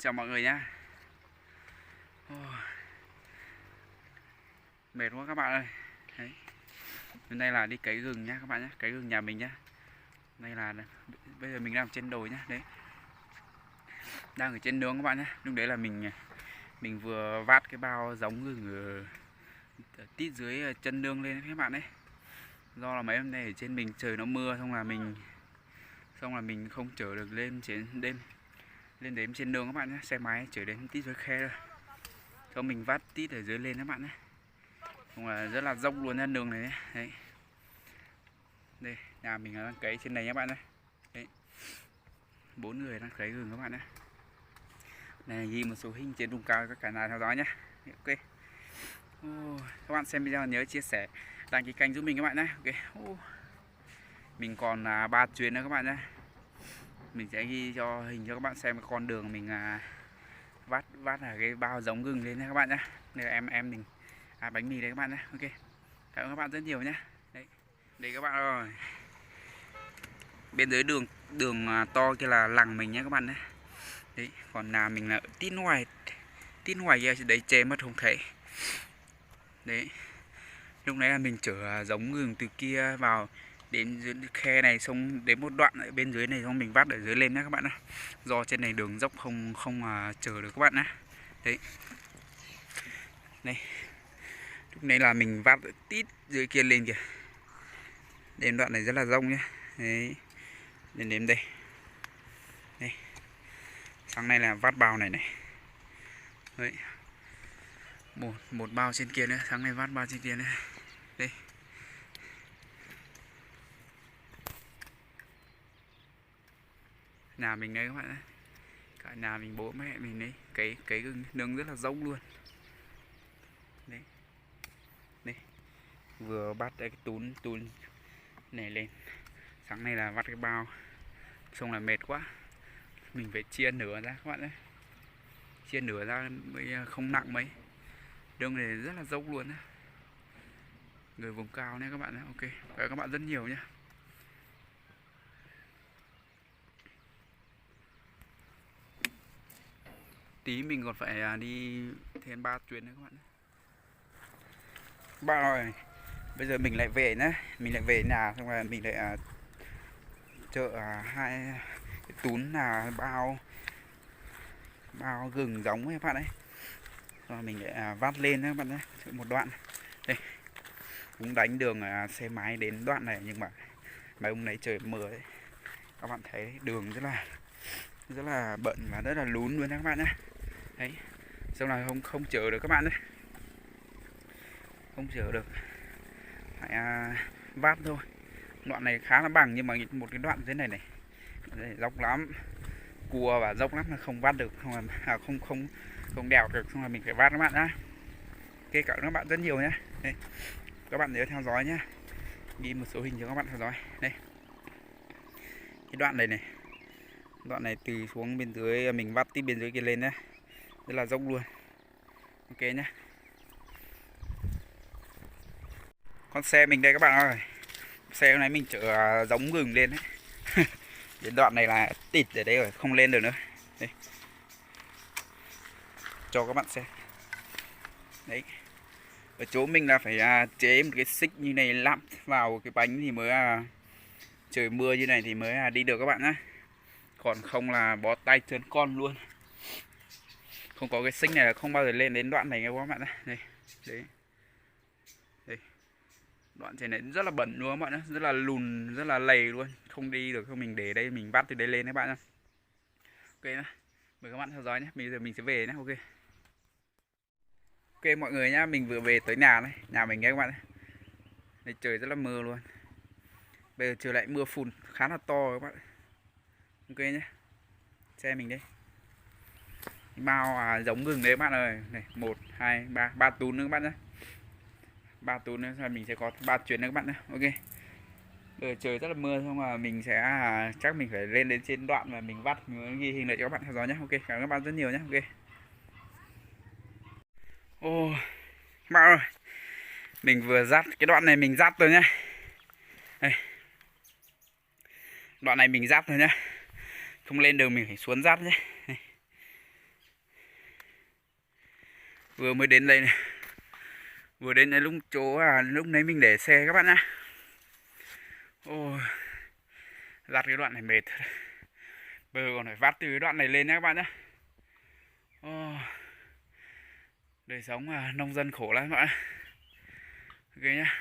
Chào mọi người nhá. Mệt quá các bạn ơi. Đấy. Hôm nay là đi cấy gừng nhá các bạn nhé, cấy gừng nhà mình nhá. Đây là bây giờ mình đang trên đồi nhá, đấy. Đang ở trên nướng các bạn nhé. Lúc đấy là mình vừa vát cái bao giống gừng ở tít dưới chân nương lên các bạn đấy. Do là mấy hôm nay ở trên mình trời nó mưa, xong là mình không chở được lên đến trên nương các bạn nhé. Xe máy chở đến tít dưới khe rồi. Cho mình vát tít ở dưới lên các bạn nhé. Không là rất là dốc luôn ra đường này đấy. Đây, nhà mình đang cấy trên này nhé bạn ơi. Đấy. 4 người đang cấy gừng các bạn nhé. Đây là ghi một số hình trên vùng cao các cả nhà theo dõi nhé. Ok. Các bạn xem video nhớ chia sẻ, đăng ký kênh giúp mình các bạn nhé. Ok. Mình còn 3 chuyến nữa các bạn nhé. Mình sẽ ghi cho hình cho các bạn xem con đường mình vắt là cái bao giống gừng lên nha các bạn nhé. Đây là em mình bánh mì đấy các bạn nhé. Ok. Cảm ơn các bạn rất nhiều nhé. Đấy. Đây các bạn ơi. Bên dưới đường to kia là làng mình nhé các bạn nhé. Đấy, còn nhà mình là tít ngoài kia đấy che mất không thấy. Đấy. Lúc nãy là mình chở giống gừng từ kia vào đến dưới khe này, xong đến một đoạn ở bên dưới này, xong mình vắt ở dưới lên nhé các bạn nhé. Do trên này đường dốc không chở được các bạn nhé. Đấy. Đây. Lúc nãy là mình vắt tít dưới kia lên kìa. Đến đoạn này rất là rông nhé. Đấy. Đến đây. Đây. Sáng nay là vắt bao này này. Đấy. Một bao trên kia nữa, sáng nay vắt bao trên kia nữa. Đây. Nhà mình đấy các bạn ạ. Cả nhà mình, bố mẹ mình đấy, cấy gừng nướng rất là dốc luôn. Đấy. Đây. Vừa bắt cái tún này lên. Sáng nay là vắt cái bao. Xong là mệt quá. Mình phải chia nửa ra các bạn đấy. Chia nửa ra mới không nặng mấy. Đường này rất là dốc luôn á. Người vùng cao nhé các bạn. Ok, cảm ơn các bạn rất nhiều nhé. Tí mình còn phải đi thêm 3 chuyến nữa các bạn. Bạn ơi, bây giờ mình lại về nhé. Mình lại về nhà, xong rồi mình lại chợ hai cái tún là bao gừng giống ấy các bạn ấy. Rồi mình lại vắt lên các bạn nhé, một đoạn. Đây. Cũng đánh đường xe máy đến đoạn này, nhưng mà mấy hôm nay trời mưa ấy. Các bạn thấy đường rất là bận và rất là lún luôn các bạn nhé. Đấy. Xong là không chở được các bạn đấy. Không chở được. Phải vát thôi. Đoạn này khá là bằng, nhưng mà một cái đoạn thế này này dốc lắm, cua và dốc lắm, là không vát được, không đèo được, xong là mình phải vát các bạn nhá. Ok, cảm ơn các bạn rất nhiều nhé. Đây. Các bạn nhớ theo dõi nhé. Ghi một số hình cho các bạn theo dõi. Đây. Cái đoạn này này. Đoạn này từ xuống bên dưới mình vắt tiếp bên dưới kia lên nhé. Rất là dốc luôn. Ok nhé. Con xe mình đây các bạn ơi. Xe hôm nay mình chở giống gừng lên đấy. Đến đoạn này là tịt ở đây rồi, không lên được nữa. Đây. Cho các bạn xem. Đấy. Ở chỗ mình là phải chế một cái xích như này lắp vào cái bánh thì mới trời mưa như này thì mới đi được các bạn nhé. Còn không là bó tay trơn con luôn. Không có cái xích này là không bao giờ lên đến đoạn này các bạn nhé. Đây. Đấy. Đây. Đoạn trên này rất là bẩn luôn các bạn nhé, rất là lùn, rất là lầy luôn, không đi được. Không, mình để đây, mình bắt từ đây lên các bạn nhé. Ok nhé. Mời các bạn theo dõi nhé. Bây giờ mình sẽ về nhé. Ok. Ok mọi người nhá, mình vừa về tới nhà đấy, nhà mình nghe các bạn. Đây trời rất là mưa luôn. Bây giờ trời lại mưa phùn khá là to các bạn. Ok nhé. Xe mình đây. Bao giống gừng đấy các bạn ơi. Này, 1 2 3, 3 tún nữa các bạn nhé. 3 tún nữa, mình sẽ có 3 chuyến nữa các bạn nhé. Ok. Bây giờ trời rất là mưa, xong là mình sẽ chắc mình phải lên đến trên đoạn mà mình vắt, mình ghi hình lại cho các bạn theo dõi nhé. Ok, cảm ơn các bạn rất nhiều nhé. Ok. Ô, các bạn ơi, mình vừa dắt cái đoạn này, mình dắt rồi nhá. Đây. Đoạn này mình dắt rồi nhá. Không lên đường mình phải xuống dắt nhé. Vừa mới đến đây này. Vừa đến đây lúc chỗ lúc nãy mình để xe các bạn nhá. Ôi, dắt cái đoạn này mệt. Bây giờ còn phải vắt từ cái đoạn này lên nhá các bạn nhá. Ôi, đời sống nông dân khổ lắm các bạn. Ok nhá.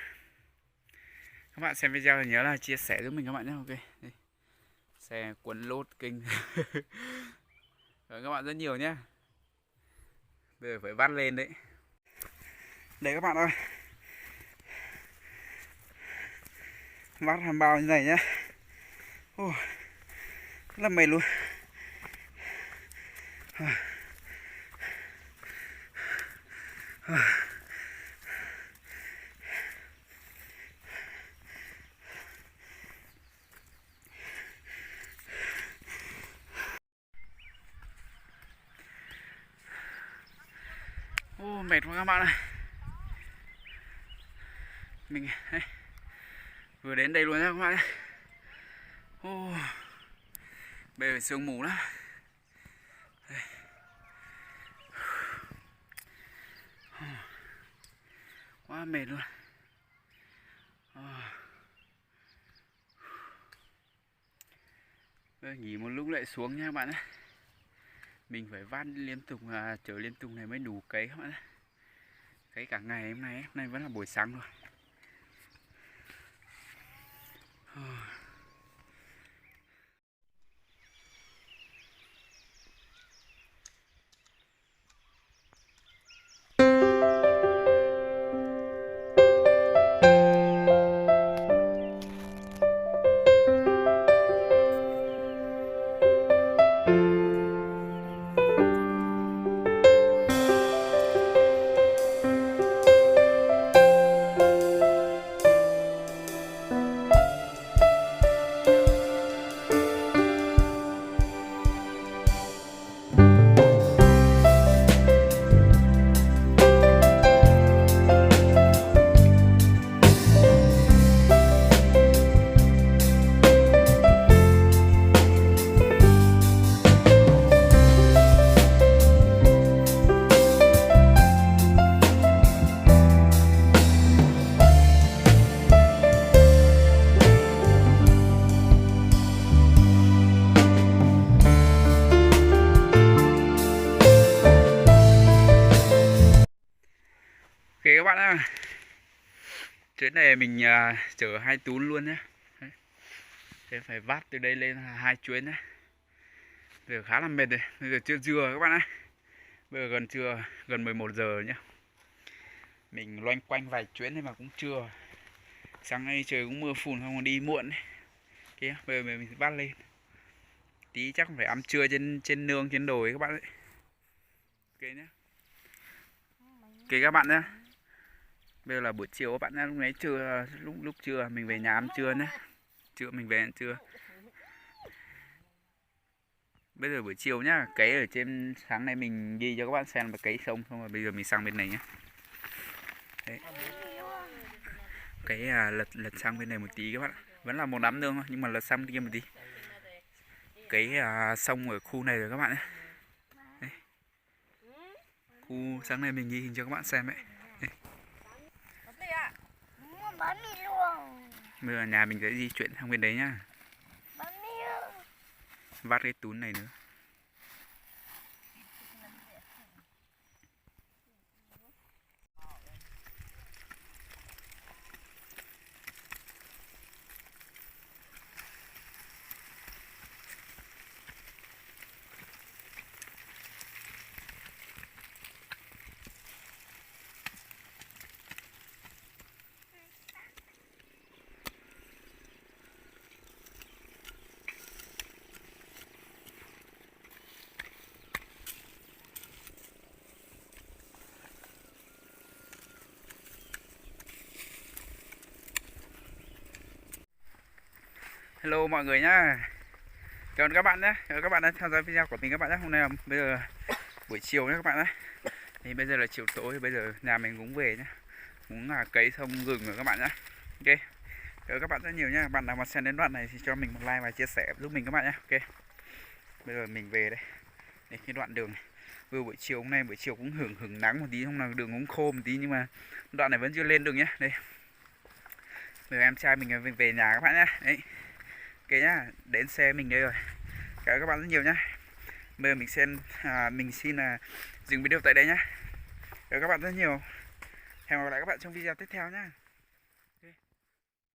Các bạn xem video thì nhớ là chia sẻ giúp mình các bạn nhé. Ok. Đây. Xe quấn lốt kinh. Rồi các bạn rất nhiều nhé. Bây giờ phải vắt lên đấy. Đây các bạn ơi. Vắt hàm bao như này nhá. Rất là mệt luôn. Mệt quá các bạn ơi. Mình đây, vừa đến đây luôn nhá các bạn ơi. Bây giờ sương mù lắm. Đây. Quá mệt luôn. Bây giờ nghỉ một lúc lại xuống nha các bạn ơi. Mình phải vắt liên tục, chở liên tục này mới đủ cấy các bạn ơi. Cấy cả ngày hôm nay vẫn là buổi sáng rồi. Ok các bạn ạ. Chuyến này mình chở 2 tún luôn nhé. Thế phải vác từ đây lên 2 chuyến nhé. Bây giờ khá là mệt rồi. Bây giờ chưa trưa các bạn ạ. Bây giờ gần trưa, gần 11 giờ nhé. Mình loanh quanh vài chuyến nhưng mà cũng chưa. Sáng nay trời cũng mưa phùn không, còn đi muộn đấy. Kia, bây giờ mình vác lên. Tí chắc phải ăn trưa trên nương trên đồi các bạn ạ. Ok nhé. Ok các bạn nhé. Bây giờ là buổi chiều các bạn nhé. Lúc nãy trưa, lúc trưa mình về nhà ăn trưa nhé. Trưa mình về ăn trưa. Bây giờ buổi chiều nhá, cấy ở trên sáng nay mình ghi cho các bạn xem là cấy xong rồi bây giờ mình sang bên này nhá. Đấy. Cái lật sang bên này một tí các bạn. Vẫn là một đám nương thôi nhưng mà lật sang bên kia một tí. Cấy xong ở khu này rồi các bạn nhé. Đấy. Khu sáng nay mình ghi hình cho các bạn xem ấy. Đấy. Bây giờ nhà mình sẽ di chuyển sang bên đấy nhá. Vắt cái túi này nữa. Hello mọi người nhá. Cảm ơn các bạn nhé. Cảm ơn các bạn đã theo dõi video của mình các bạn nhé. Hôm nay là bây giờ buổi chiều nhé các bạn nhé. Thì bây giờ là chiều tối, bây giờ nhà mình cũng về nhé. Cũng là cấy xong gừng rồi các bạn nhé. Ok. Cảm ơn các bạn rất nhiều nhé. Bạn nào mà xem đến đoạn này thì cho mình một like và chia sẻ giúp mình các bạn nhé. Ok. Bây giờ mình về đây. Đây cái đoạn đường này. vừa buổi chiều hôm nay buổi chiều cũng hưởng hưởng nắng một tí, hôm nào đường cũng khô một tí nhưng mà đoạn này vẫn chưa lên được nhé. Đây bây giờ em trai mình về nhà các bạn nhá. Đấy ok nhá, đến xe mình đây rồi, cảm ơn các bạn rất nhiều nhá. Bây giờ mình xin dừng video tại đây nhá. Cảm ơn các bạn rất nhiều, hẹn gặp lại các bạn trong video tiếp theo nhá.